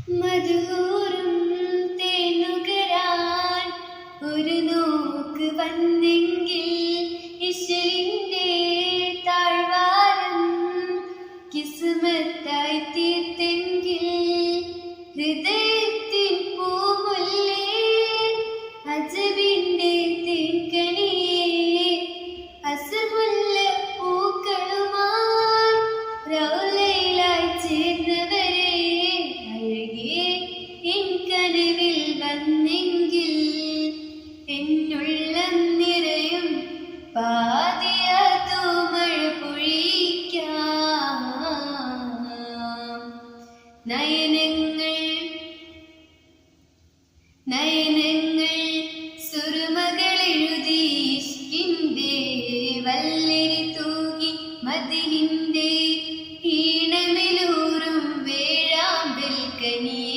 മധുരം തേനുകരാൻ ഒരു നോക്ക് വന്നെങ്കിൽ ഇശലിന്റെ താഴ്വാരം കിസ്മത്തായി തീർത്തെങ്കിൽ ഹൃദയത്തിൻ പൂമുല്ലേ അജബിന്റെ തേൻകണിയേ അസമുള്ള പൂക്കളുമായി റൗലയിലായി ചേർന്നവരെ അഴകേ എൻ കനവിൽ വന്നെങ്കിൽ എന്നുള്ളം നിറയും പാതിയാത്തു മഴ പൊഴിക്കാം നയനങ്ങൾ സുറുമകളെഴുതി ഇഷ്കിന്റെ വല്ലരി തൂകി മദിഹിന്റെ ഈണമിലൂറും വേഴാമ്പൽ കനിയെ